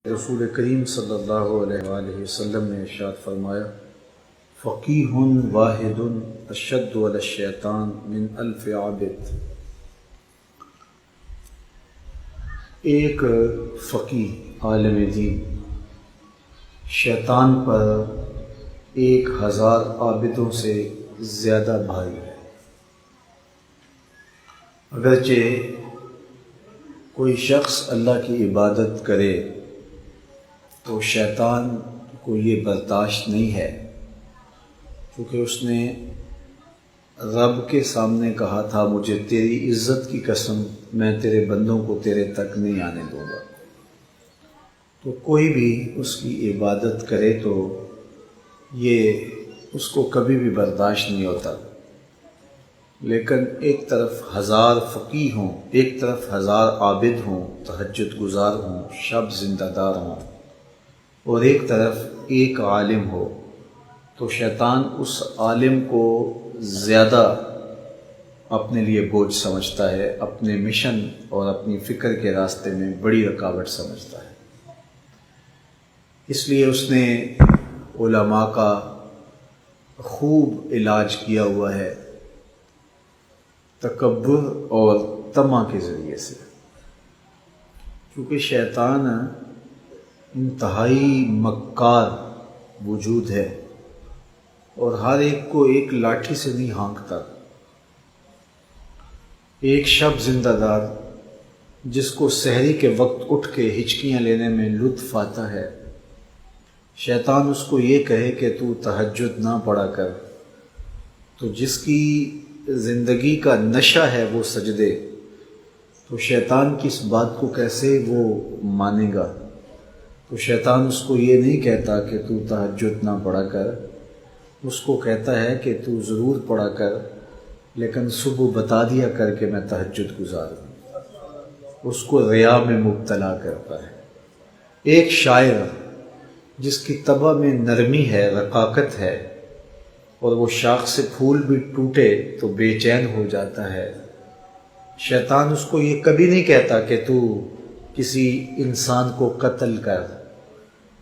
رسول کریم صلی اللہ علیہ وآلہ وسلم نے ارشاد فرمایا، فقیہ واحد اشد علی الشیطان من الف عابد۔ ایک فقیہ عالم دین شیطان پر 1000 عابدوں سے زیادہ بھاری ہے۔ اگرچہ کوئی شخص اللہ کی عبادت کرے تو شیطان کو یہ برداشت نہیں ہے، کیونکہ اس نے رب کے سامنے کہا تھا، مجھے تیری عزت کی قسم میں تیرے بندوں کو تیرے تک نہیں آنے دوں گا۔ تو کوئی بھی اس کی عبادت کرے تو یہ اس کو کبھی بھی برداشت نہیں ہوتا، لیکن ایک طرف 1000 فقیہ ہوں، ایک طرف 1000 عابد ہوں، تہجد گزار ہوں، شب زندہ دار ہوں، اور ایک طرف ایک عالم ہو، تو شیطان اس عالم کو زیادہ اپنے لیے بوجھ سمجھتا ہے، اپنے مشن اور اپنی فکر کے راستے میں بڑی رکاوٹ سمجھتا ہے۔ اس لیے اس نے علماء کا خوب علاج کیا ہوا ہے تکبر اور طمع کے ذریعے سے، کیونکہ شیطان انتہائی مکار وجود ہے اور ہر ایک کو ایک لاٹھی سے نہیں ہانکتا۔ ایک شب زندہ دار جس کو سحری کے وقت اٹھ کے ہچکیاں لینے میں لطف آتا ہے، شیطان اس کو یہ کہے کہ تو تہجد نہ پڑھا کر، تو جس کی زندگی کا نشہ ہے وہ سجدے، تو شیطان کی اس بات کو کیسے وہ مانے گا؟ تو شیطان اس کو یہ نہیں کہتا کہ تو تہجد نہ پڑھا کر، اس کو کہتا ہے کہ تو ضرور پڑھا کر، لیکن صبح بتا دیا کر کہ میں تہجد گزار ہوں۔ اس کو ریا میں مبتلا کرتا ہے۔ ایک شاعر جس کی طبع میں نرمی ہے، رقاقت ہے، اور وہ شاخ سے پھول بھی ٹوٹے تو بے چین ہو جاتا ہے، شیطان اس کو یہ کبھی نہیں کہتا کہ تو کسی انسان کو قتل کر۔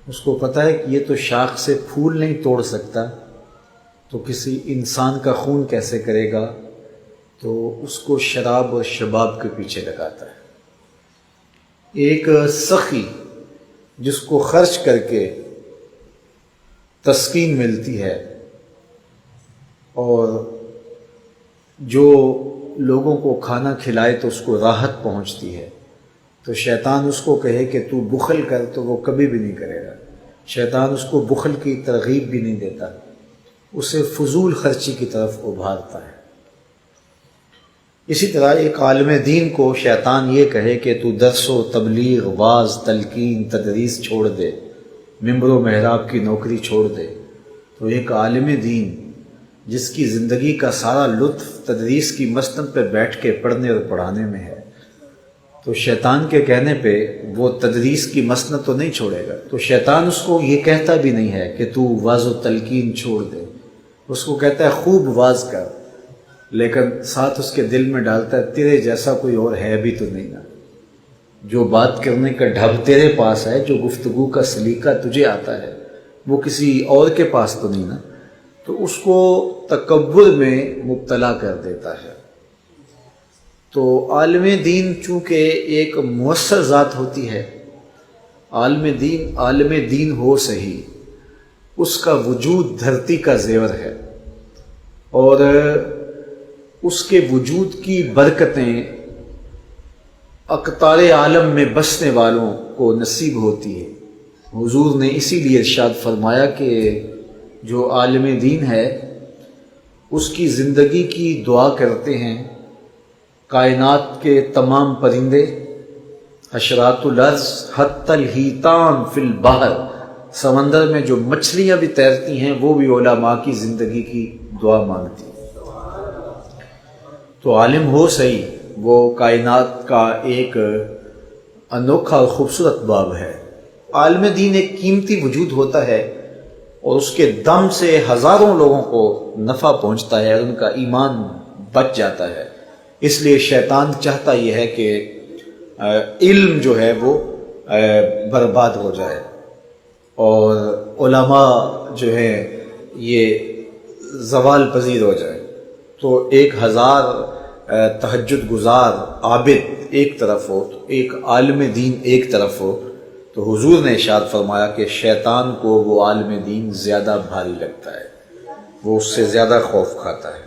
اس کو پتہ ہے کہ یہ تو شاخ سے پھول نہیں توڑ سکتا، تو کسی انسان کا خون کیسے کرے گا؟ تو اس کو شراب اور شباب کے پیچھے لگاتا ہے۔ ایک سخی جس کو خرچ کر کے تسکین ملتی ہے اور جو لوگوں کو کھانا کھلائے تو اس کو راحت پہنچتی ہے، تو شیطان اس کو کہے کہ تو بخل کر، تو وہ کبھی بھی نہیں کرے گا۔ شیطان اس کو بخل کی ترغیب بھی نہیں دیتا، اسے فضول خرچی کی طرف ابھارتا ہے۔ اسی طرح ایک عالم دین کو شیطان یہ کہے کہ تو درس و تبلیغ، واعظ، تلقین، تدریس چھوڑ دے، ممبر و محراب کی نوکری چھوڑ دے، تو ایک عالم دین جس کی زندگی کا سارا لطف تدریس کی مسند پہ بیٹھ کے پڑھنے اور پڑھانے میں ہے، تو شیطان کے کہنے پہ وہ تدریس کی مسند تو نہیں چھوڑے گا۔ تو شیطان اس کو یہ کہتا بھی نہیں ہے کہ تو واعظ و تلقین چھوڑ دے، اس کو کہتا ہے خوب واعظ کر، لیکن ساتھ اس کے دل میں ڈالتا ہے تیرے جیسا کوئی اور ہے بھی تو نہیں نا، جو بات کرنے کا ڈھب تیرے پاس ہے، جو گفتگو کا سلیقہ تجھے آتا ہے، وہ کسی اور کے پاس تو نہیں نا۔ تو اس کو تکبر میں مبتلا کر دیتا ہے۔ تو عالم دین چونکہ ایک مؤثر ذات ہوتی ہے، عالم دین ہو صحیح، اس کا وجود دھرتی کا زیور ہے، اور اس کے وجود کی برکتیں اقطار عالم میں بسنے والوں کو نصیب ہوتی ہے۔ حضور نے اسی لیے ارشاد فرمایا کہ جو عالم دین ہے اس کی زندگی کی دعا کرتے ہیں کائنات کے تمام پرندے، حشرات الارض، حتی الحیتان فی البحر، سمندر میں جو مچھلیاں بھی تیرتی ہیں وہ بھی علماء کی زندگی کی دعا مانگتی ہیں۔ تو عالم ہو صحیح، وہ کائنات کا ایک انوکھا اور خوبصورت باب ہے۔ عالم دین ایک قیمتی وجود ہوتا ہے اور اس کے دم سے ہزاروں لوگوں کو نفع پہنچتا ہے اور ان کا ایمان بچ جاتا ہے۔ اس لیے شیطان چاہتا یہ ہے کہ علم جو ہے وہ برباد ہو جائے اور علماء جو ہیں یہ زوال پذیر ہو جائے، تو 1000 تہجد گزار عابد ایک طرف ہو تو ایک عالم دین ایک طرف ہو، تو حضور نے ارشاد فرمایا کہ شیطان کو وہ عالم دین زیادہ بھاری لگتا ہے، وہ اس سے زیادہ خوف کھاتا ہے۔